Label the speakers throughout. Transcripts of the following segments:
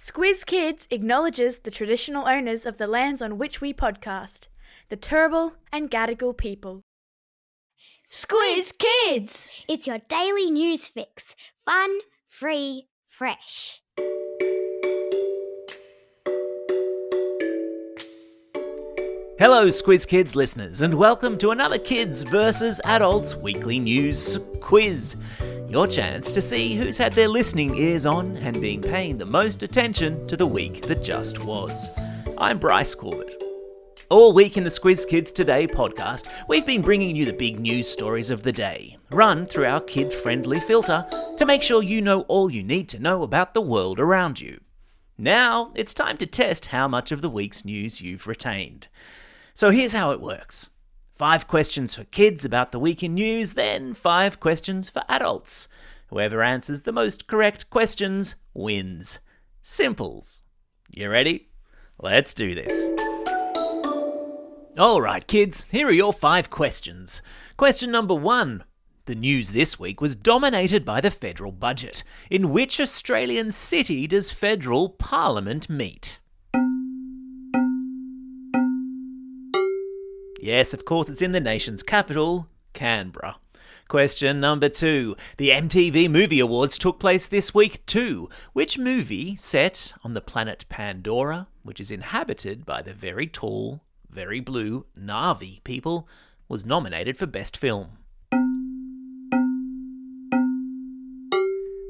Speaker 1: Squiz Kids acknowledges the traditional owners of the lands on which we podcast, the Turrbal and Gadigal people.
Speaker 2: Squiz Kids!
Speaker 3: It's your daily news fix. Fun, free, fresh.
Speaker 4: Hello Squiz Kids listeners and welcome to another Kids vs Adults weekly news quiz. Your chance to see who's had their listening ears on and been paying the most attention to the week that just was. I'm Bryce Corbett. All week in the Squiz Kids Today podcast, we've been bringing you the big news stories of the day, run through our kid-friendly filter to make sure you know all you need to know about the world around you. Now, it's time to test how much of the week's news you've retained. So here's how it works. 5 questions for kids about the week in news, then 5 questions for adults. Whoever answers the most correct questions wins. Simples. You ready? Let's do this. Alright kids, here are your 5 questions. Question number 1. The news this week was dominated by the federal budget. In which Australian city does federal parliament meet? Yes, of course, it's in the nation's capital, Canberra. Question number 2. The MTV Movie Awards took place this week too. Which movie, set on the planet Pandora, which is inhabited by the very tall, very blue Na'vi people, was nominated for Best Film?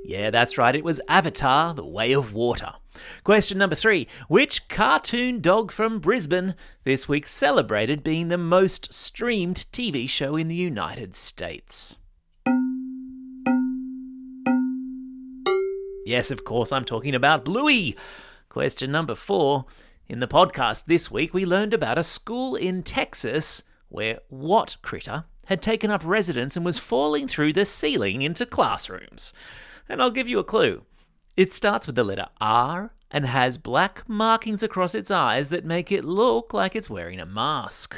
Speaker 4: Yeah, that's right, it was Avatar: The Way of Water. Question number 3. Which cartoon dog from Brisbane this week celebrated being the most streamed TV show in the United States? Yes, of course, I'm talking about Bluey. Question number 4. In the podcast this week, we learned about a school in Texas where what critter had taken up residence and was falling through the ceiling into classrooms. And I'll give you a clue. It starts with the letter R and has black markings across its eyes that make it look like it's wearing a mask.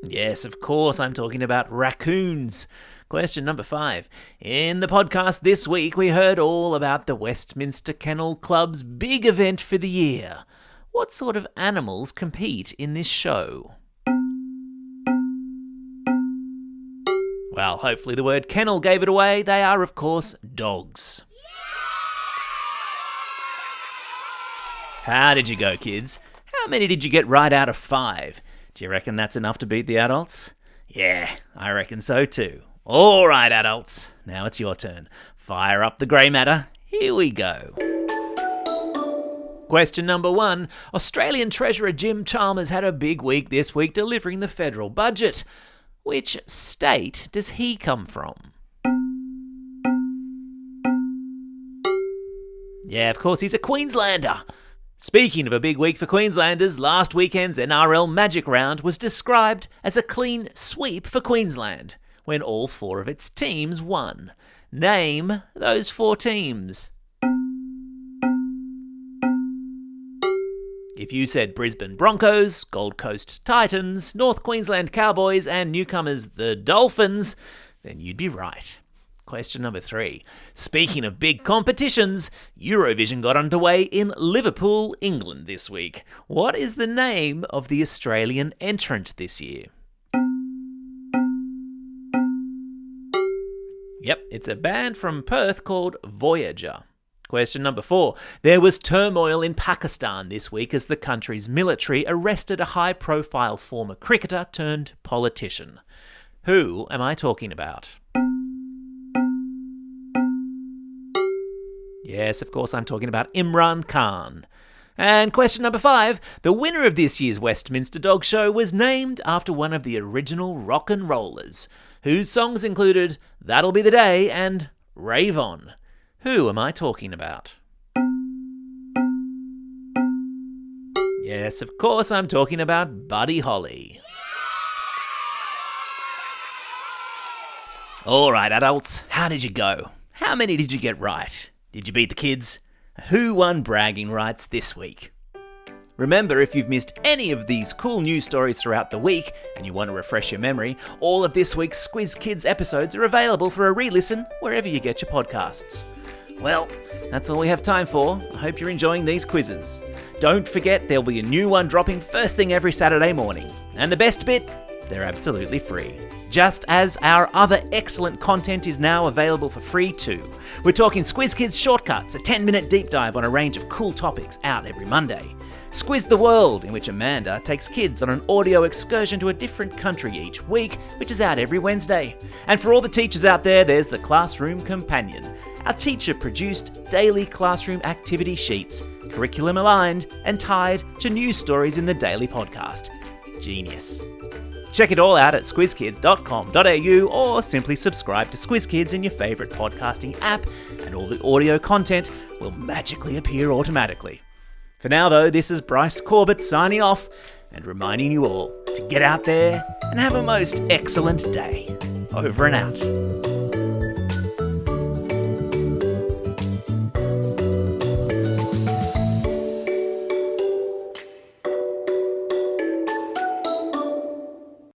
Speaker 4: Yes, of course, I'm talking about raccoons. Question number 5. In the podcast this week, we heard all about the Westminster Kennel Club's big event for the year. What sort of animals compete in this show? Well, hopefully the word kennel gave it away. They are, of course, dogs. How did you go, kids? How many did you get right out of 5? Do you reckon that's enough to beat the adults? Yeah, I reckon so too. All right, adults. Now it's your turn. Fire up the grey matter. Here we go. Question number 1. Australian Treasurer Jim Chalmers had a big week this week delivering the federal budget. Which state does he come from? Yeah, of course, he's a Queenslander. Speaking of a big week for Queenslanders, last weekend's NRL Magic Round was described as a clean sweep for Queensland, when all 4 of its teams won. Name those 4 teams. If you said Brisbane Broncos, Gold Coast Titans, North Queensland Cowboys and newcomers the Dolphins, then you'd be right. Question number 3. Speaking of big competitions, Eurovision got underway in Liverpool, England this week. What is the name of the Australian entrant this year? Yep, it's a band from Perth called Voyager. Question number 4. There was turmoil in Pakistan this week as the country's military arrested a high-profile former cricketer turned politician. Who am I talking about? Yes, of course, I'm talking about Imran Khan. And question number 5. The winner of this year's Westminster Dog Show was named after one of the original rock and rollers, whose songs included That'll Be the Day and Rave On. Who am I talking about? Yes, of course, I'm talking about Buddy Holly. All right, adults, how did you go? How many did you get right? Did you beat the kids? Who won bragging rights this week? Remember, if you've missed any of these cool news stories throughout the week and you want to refresh your memory, all of this week's Squiz Kids episodes are available for a re-listen wherever you get your podcasts. Well, that's all we have time for. I hope you're enjoying these quizzes. Don't forget there'll be a new one dropping first thing every Saturday morning. And the best bit? They're absolutely free. Just as our other excellent content is now available for free too. We're talking Squiz Kids Shortcuts, a 10-minute deep dive on a range of cool topics out every Monday. Squiz the World, in which Amanda takes kids on an audio excursion to a different country each week, which is out every Wednesday. And for all the teachers out there, there's the Classroom Companion, our teacher-produced daily classroom activity sheets, curriculum aligned and tied to news stories in the daily podcast. Genius. Check it all out at squizkids.com.au or simply subscribe to Squiz Kids in your favourite podcasting app and all the audio content will magically appear automatically. For now though, this is Bryce Corbett signing off and reminding you all to get out there and have a most excellent day. Over and out.